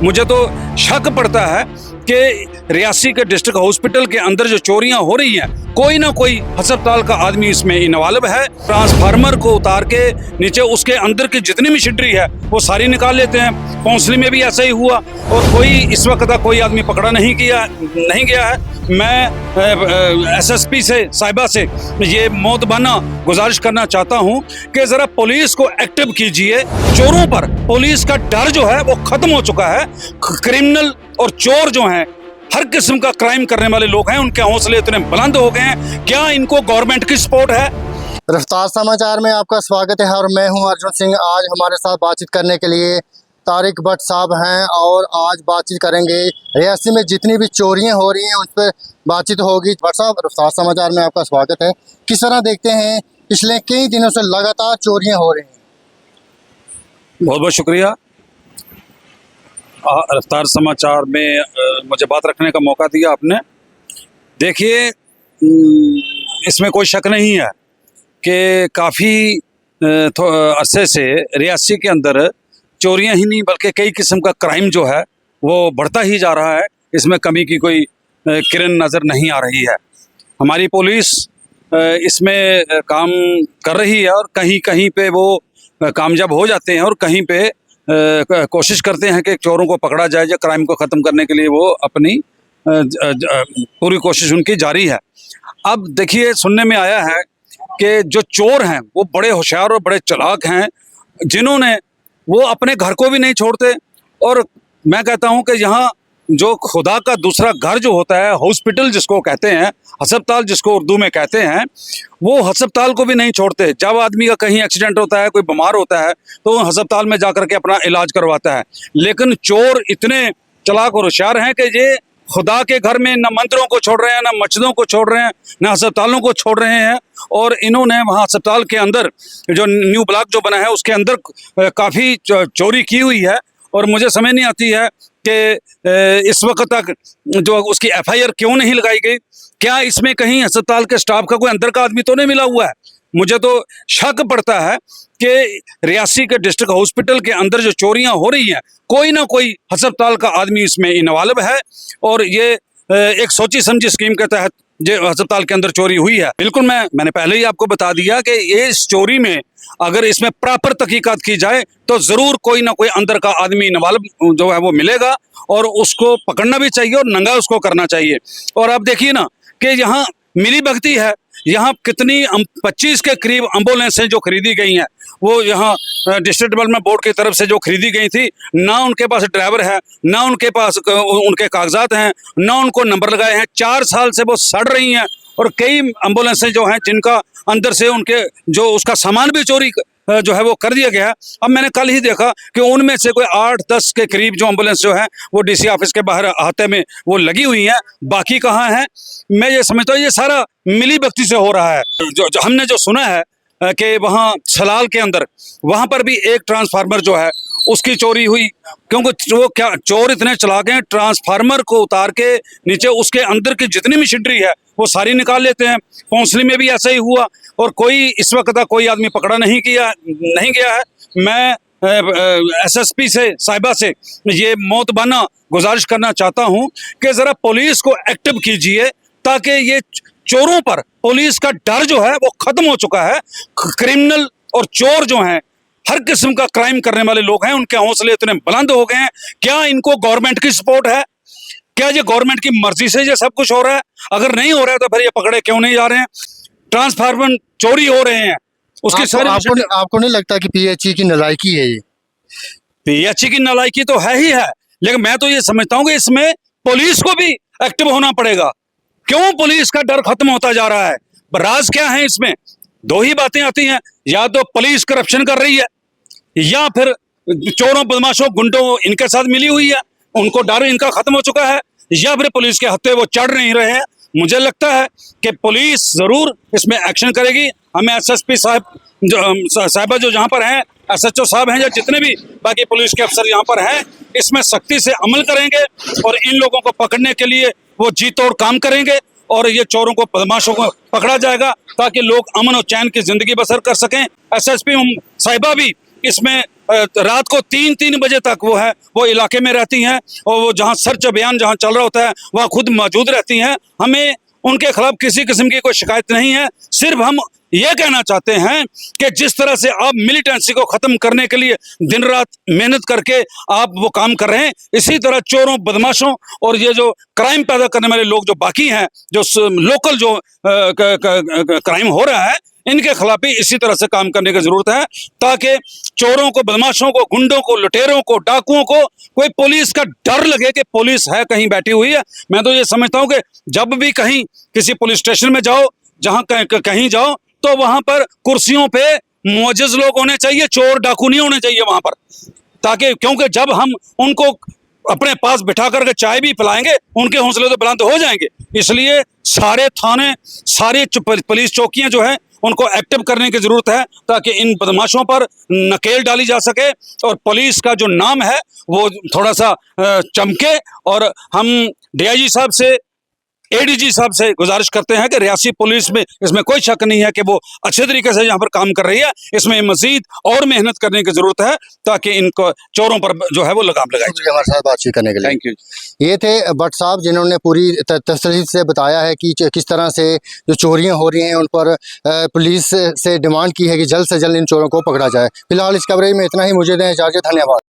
मुझे तो शक पड़ता है कि रियासी के डिस्ट्रिक्ट हॉस्पिटल के अंदर जो चोरियां हो रही हैं, कोई ना कोई अस्पताल का आदमी इसमें इन्वॉल्व है। ट्रांसफार्मर को उतार के नीचे उसके अंदर की जितनी मशीनरी है वो सारी निकाल लेते हैं। पौंसली में भी ऐसा ही हुआ और कोई इस वक्त तक कोई आदमी पकड़ा नहीं गया है। मैं एसएसपी से साहिबा से ये मौतबाना गुजारिश करना चाहता हूं कि जरा पुलिस को एक्टिव कीजिए। चोरों पर पुलिस का डर जो है वो खत्म हो चुका है। क्रिमिनल और चोर जो हैं, हर किस्म का क्राइम करने वाले लोग हैं, उनके हौसले इतने बुलंद हो गए हैं। क्या इनको गवर्नमेंट की सपोर्ट है? रफ्तार समाचार में आपका स्वागत है और मैं हूं अर्जुन सिंह। आज हमारे साथ बातचीत करने के लिए तारिक भट्ट साहब हैं और आज बातचीत करेंगे रियासी में जितनी भी चोरियां हो रही हैं उन पर बातचीत होगी। भट्ट साहब, रफ्तार समाचार में आपका स्वागत है। किस तरह देखते हैं पिछले कई दिनों से लगातार चोरियां हो रही हैं? बहुत बहुत शुक्रिया रफ्तार समाचार में मुझे बात रखने का मौका दिया आपने। देखिए, इसमें कोई शक नहीं है कि काफ़ी अरसे से रियासी के अंदर चोरियां ही नहीं बल्कि कई किस्म का क्राइम जो है वो बढ़ता ही जा रहा है। इसमें कमी की कोई किरण नज़र नहीं आ रही है। हमारी पुलिस इसमें काम कर रही है और कहीं कहीं पे वो कामयाब हो जाते हैं और कहीं पे कोशिश करते हैं कि चोरों को पकड़ा जाए या क्राइम को ख़त्म करने के लिए वो अपनी पूरी कोशिश उनकी जारी है। अब देखिए, सुनने में आया है कि जो चोर हैं वो बड़े होशियार और बड़े चालाक हैं, जिन्होंने वो अपने घर को भी नहीं छोड़ते। और मैं कहता हूं कि यहाँ जो खुदा का दूसरा घर जो होता है, हॉस्पिटल जिसको कहते हैं, अस्पताल जिसको उर्दू में कहते हैं, वो अस्पताल को भी नहीं छोड़ते। जब आदमी का कहीं एक्सीडेंट होता है, कोई बीमार होता है, तो वो अस्पताल में जा करके अपना इलाज करवाता है। लेकिन चोर इतने चालाक और होशियार हैं कि ये खुदा के घर में न मंदिरों को छोड़ रहे हैं, न मस्जिदों को छोड़ रहे हैं, न अस्पतालों को छोड़ रहे हैं। और इन्होंने वहाँ अस्पताल के अंदर जो न्यू ब्लॉक जो बना है उसके अंदर काफ़ी चोरी की हुई है। और मुझे समझ नहीं आती है कि इस वक्त तक जो उसकी एफआईआर क्यों नहीं लगाई गई। क्या इसमें कहीं अस्पताल के स्टाफ का कोई अंदर का आदमी तो नहीं मिला हुआ है? मुझे तो शक पड़ता है कि रियासी के डिस्ट्रिक्ट हॉस्पिटल के अंदर जो चोरियां हो रही हैं, कोई ना कोई अस्पताल का आदमी इसमें इन्वॉल्व है। और ये एक सोची समझी स्कीम के तहत जो अस्पताल के अंदर चोरी हुई है। बिल्कुल, मैंने पहले ही आपको बता दिया कि ये इस चोरी में अगर इसमें प्रॉपर तहकीकात की जाए तो ज़रूर कोई ना कोई अंदर का आदमी इन्वॉल्व जो है वो मिलेगा और उसको पकड़ना भी चाहिए और नंगा उसको करना चाहिए। और आप देखिए ना कि यहाँ मिली भगती है। यहाँ कितनी 25 के करीब एम्बुलेंसें जो खरीदी गई हैं, वो यहाँ डिस्ट्रिक्ट डेवलपमेंट बोर्ड की तरफ से जो खरीदी गई थी, ना उनके पास ड्राइवर है, ना उनके पास उनके कागजात हैं, ना उनको नंबर लगाए हैं। 4 साल से वो सड़ रही हैं। और कई एम्बुलेंसें जो हैं जिनका अंदर से उनके जो उसका सामान भी चोरी जो है वो कर दिया गया है। अब मैंने कल ही देखा कि उनमें से कोई 8-10 के करीब जो एम्बुलेंस जो है वो डीसी ऑफिस के बाहर अहाते में वो लगी हुई हैं। बाकी कहाँ हैं? मैं ये समझता हूँ ये सारा मिली भगती से हो रहा है। जो हमने जो सुना है कि वहाँ सलाल के अंदर वहाँ पर भी एक ट्रांसफार्मर जो है उसकी चोरी हुई, क्योंकि वो क्या चोर इतने चालाक हैं, ट्रांसफार्मर को उतार के नीचे उसके अंदर की जितनी मशीनरी है वो सारी निकाल लेते हैं। पौंसली में भी ऐसा ही हुआ और कोई इस वक्त तक कोई आदमी पकड़ा नहीं गया है। मैं एसएसपी से साहिबा से ये मौतबाना गुजारिश करना चाहता हूं कि ज़रा पुलिस को एक्टिव कीजिए ताकि ये चोरों पर पुलिस का डर जो है वो खत्म हो चुका है। क्रिमिनल और चोर जो हैं, हर किस्म का क्राइम करने वाले लोग हैं, उनके हौसले इतने बुलंद हो गए हैं। क्या इनको गवर्नमेंट की सपोर्ट है? क्या ये गवर्नमेंट की मर्जी से ये सब कुछ हो रहा है? अगर नहीं हो रहा है तो फिर ये पकड़े क्यों नहीं जा रहे हैं? ट्रांसफार्मर चोरी हो रहे हैं, उसकी सारी आपको नहीं लगता कि पीएचई की नालायकी है? ये पीएचई की नालायकी तो है ही है, लेकिन मैं तो ये समझता हूँ कि इसमें पुलिस को भी एक्टिव होना पड़ेगा। क्यों पुलिस का डर खत्म होता जा रहा है? राज क्या है इसमें? 2 ही बातें आती हैं, या तो पुलिस करप्शन कर रही है या फिर चोरों बदमाशों गुंडों इनके साथ मिली हुई है, उनको डर इनका खत्म हो चुका है, या फिर पुलिस के हत्थे वो चढ़ नहीं रहे हैं। मुझे लगता है कि पुलिस ज़रूर इसमें एक्शन करेगी। हमें एसएसपी साहिबा जो जहाँ पर हैं, एसएचओ साहब हैं या जितने भी बाकी पुलिस के अफसर यहाँ पर हैं, इसमें सख्ती से अमल करेंगे और इन लोगों को पकड़ने के लिए वो जी तोड़ काम करेंगे और ये चोरों को बदमाशों को पकड़ा जाएगा ताकि लोग अमन और चैन की ज़िंदगी बसर कर सकें। एसएसपी साहिबा भी इसमें रात को 3-3 बजे तक वो इलाके में रहती हैं और वो जहाँ सर्च अभियान जहाँ चल रहा होता है वहाँ खुद मौजूद रहती हैं। हमें उनके खिलाफ किसी किस्म की कोई शिकायत नहीं है। सिर्फ हम ये कहना चाहते हैं कि जिस तरह से आप मिलिटेंसी को ख़त्म करने के लिए दिन रात मेहनत करके आप वो काम कर रहे हैं, इसी तरह चोरों, बदमाशों और ये जो क्राइम पैदा करने वाले लोग जो बाकी हैं, जो लोकल जो क्राइम हो रहा है, इनके खिलाफ भी इसी तरह से काम करने की ज़रूरत है, ताकि चोरों को, बदमाशों को, गुंडों को, लुटेरों को, डाकुओं को कोई पुलिस का डर लगे कि पुलिस है कहीं बैठी हुई है। मैं तो ये समझता हूँ कि जब भी कहीं किसी पुलिस स्टेशन में जाओ, जहाँ कहीं जाओ, तो वहाँ पर कुर्सियों पे मुअज्जज लोग होने चाहिए, चोर डाकू नहीं होने चाहिए वहाँ पर, ताकि क्योंकि जब हम उनको अपने पास बिठा करके चाय भी पिलाएंगे, उनके हौसले तो बुलंद हो जाएंगे। इसलिए सारे थाने, सारी पुलिस चौकियां जो है उनको एक्टिव करने की जरूरत है, ताकि इन बदमाशों पर नकेल डाली जा सके और पुलिस का जो नाम है वो थोड़ा सा चमके। और हम डीआईजी साहब से, एडीजी साहब से गुजारिश करते हैं कि रियासी पुलिस में इसमें कोई शक नहीं है कि वो अच्छे तरीके से यहाँ पर काम कर रही है। इसमें मजीद और मेहनत करने की जरूरत है ताकि इनको चोरों पर जो है वो लगाम लगाई जाए। हमारे साथ बातचीत करने के लिए थैंक यू। ये थे भट्ट साहब, जिन्होंने पूरी तफसील से बताया है कि किस तरह से जो चोरियां हो रही हैं उन पर पुलिस से डिमांड की है कि जल्द से जल्द इन चोरों को पकड़ा जाए। फिलहाल इस कवरेज में इतना ही। मुझे दें इजाज़त। धन्यवाद।